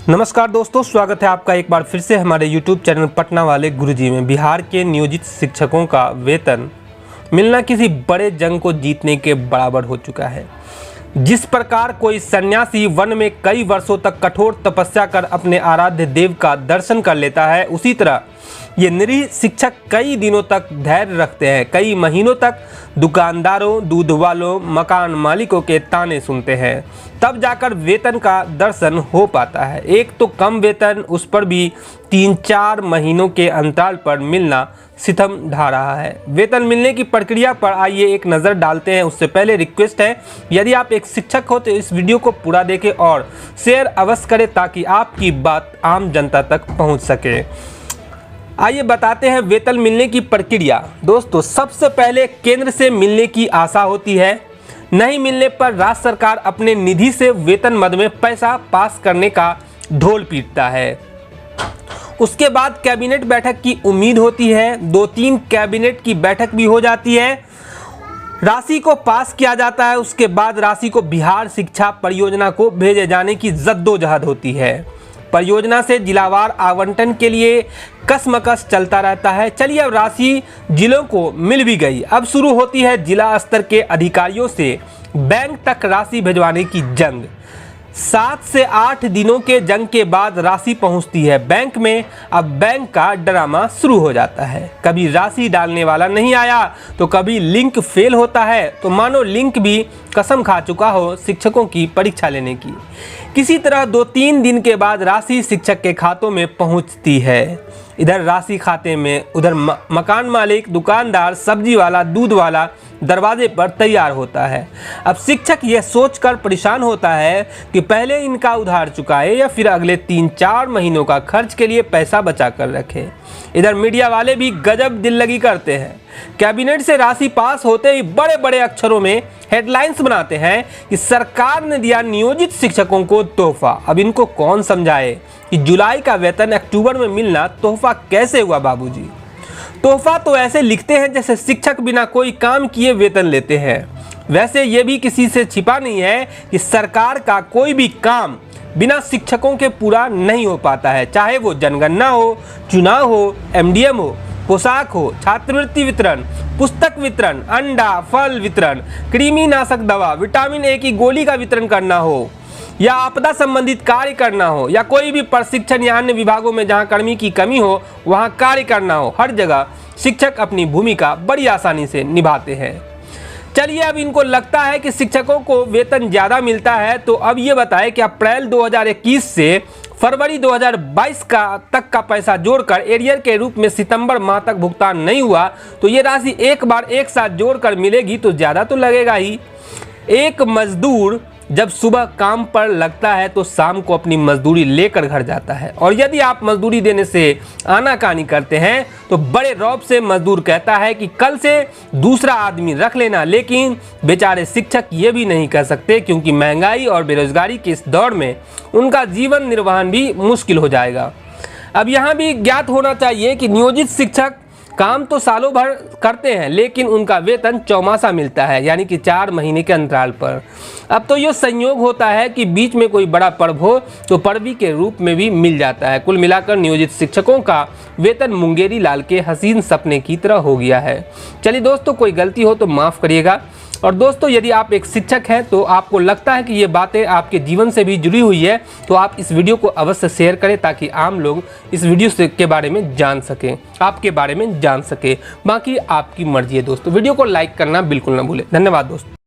नमस्कार दोस्तों, स्वागत है आपका एक बार फिर से हमारे YouTube चैनल पटना वाले गुरुजी में। बिहार के नियोजित शिक्षकों का वेतन मिलना किसी बड़े जंग को जीतने के बराबर हो चुका है। जिस प्रकार कोई सन्यासी वन में कई वर्षों तक कठोर तपस्या कर अपने आराध्य देव का दर्शन कर लेता है, उसी तरह ये निरीह शिक्षक कई दिनों तक धैर्य रखते हैं। कई महीनों तक दुकानदारों, दूध वालों, मकान मालिकों के ताने सुनते हैं, तब जाकर वेतन का दर्शन हो पाता है। एक तो कम वेतन, उस पर भी 3-4 महीनों के अंतराल पर मिलना सितम ढा रहा है। वेतन मिलने की प्रक्रिया पर आइए एक नज़र डालते हैं। उससे पहले रिक्वेस्ट है, यदि आप एक शिक्षक हो तो इस वीडियो को पूरा देखें और शेयर अवश्य करें ताकि आपकी बात आम जनता तक पहुंच सके। आइए बताते हैं वेतन मिलने की प्रक्रिया। दोस्तों, सबसे पहले केंद्र से मिलने की आशा होती है। नहीं मिलने पर राज्य सरकार अपने निधि से वेतन मद में पैसा पास करने का ढोल पीटता है। उसके बाद कैबिनेट बैठक की उम्मीद होती है। 2-3 कैबिनेट की बैठक भी हो जाती है, राशि को पास किया जाता है। उसके बाद राशि को बिहार शिक्षा परियोजना को भेजे जाने की जद्दोजहद होती है। परियोजना से जिलावार आवंटन के लिए कसमकस चलता रहता है। चलिए, अब राशि जिलों को मिल भी गई। अब शुरू होती है जिला स्तर के अधिकारियों से बैंक तक राशि भिजवाने की जंग। 7 से 8 दिनों के जंग के बाद राशि पहुंचती है बैंक में। अब बैंक का ड्रामा शुरू हो जाता है। कभी राशि डालने वाला नहीं आया तो कभी लिंक फेल होता है, तो मानो लिंक भी कसम खा चुका हो शिक्षकों की परीक्षा लेने की। किसी तरह 2-3 दिन के बाद राशि शिक्षक के खातों में पहुंचती है। इधर राशि खाते में, उधर मकान मालिक, दुकानदार, सब्जी वाला, दूध वाला दरवाजे पर तैयार होता है। अब शिक्षक यह सोचकर परेशान होता है कि पहले इनका उधार चुकाए या फिर अगले 3-4 महीनों का खर्च के लिए पैसा बचा कर रखे। इधर मीडिया वाले भी गजब दिल लगी करते हैं। कैबिनेट से राशि पास होते ही बड़े बड़े अक्षरों में हेडलाइंस बनाते हैं कि सरकार ने दिया नियोजित शिक्षकों को तोहफा। अब इनको कौन समझाए कि जुलाई का वेतन अक्टूबर में मिलना तोहफा कैसे हुआ बाबूजी। तोहफा तो ऐसे लिखते हैं जैसे शिक्षक बिना कोई काम किए वेतन लेते हैं। वैसे ये भी किसी से छिपा नहीं है कि सरकार का कोई भी काम बिना शिक्षकों के पूरा नहीं हो पाता है। चाहे वो जनगणना हो, चुनाव हो, MDM हो, पोशाक हो, छात्रवृत्ति वितरण, पुस्तक वितरण, अंडा फल वितरण, कृमिनाशक दवा, विटामिन A की गोली का वितरण करना हो, या आपदा संबंधित कार्य करना हो, या कोई भी प्रशिक्षण या अन्य विभागों में जहां कर्मी की कमी हो वहां कार्य करना हो, हर जगह शिक्षक अपनी भूमिका बड़ी आसानी से निभाते हैं। चलिए, अब इनको लगता है कि शिक्षकों को वेतन ज़्यादा मिलता है, तो अब ये बताएं कि अप्रैल 2021 से फरवरी 2022 तक का पैसा जोड़कर एरियर के रूप में सितंबर माह तक भुगतान नहीं हुआ तो ये राशि एक बार एक साथ जोड़कर मिलेगी तो ज़्यादा तो लगेगा ही। एक मजदूर जब सुबह काम पर लगता है तो शाम को अपनी मजदूरी लेकर घर जाता है, और यदि आप मजदूरी देने से आनाकानी करते हैं तो बड़े रौब से मजदूर कहता है कि कल से दूसरा आदमी रख लेना। लेकिन बेचारे शिक्षक ये भी नहीं कह सकते, क्योंकि महंगाई और बेरोजगारी के इस दौर में उनका जीवन निर्वहन भी मुश्किल हो जाएगा। अब यहाँ भी ज्ञात होना चाहिए कि नियोजित शिक्षक काम तो सालों भर करते हैं, लेकिन उनका वेतन चौमासा मिलता है, यानी कि 4 महीने के अंतराल पर। अब तो ये संयोग होता है कि बीच में कोई बड़ा पर्व हो तो पर्वी के रूप में भी मिल जाता है। कुल मिलाकर नियोजित शिक्षकों का वेतन मुंगेरी लाल के हसीन सपने की तरह हो गया है। चलिए दोस्तों, कोई गलती हो तो माफ़ करिएगा। और दोस्तों, यदि आप एक शिक्षक हैं तो आपको लगता है कि ये बातें आपके जीवन से भी जुड़ी हुई है तो आप इस वीडियो को अवश्य शेयर करें ताकि आम लोग इस वीडियो के बारे में जान सकें, आपके बारे में जान सके। बाकी आपकी मर्जी है दोस्तों। वीडियो को लाइक करना बिल्कुल ना भूलें। धन्यवाद दोस्तों।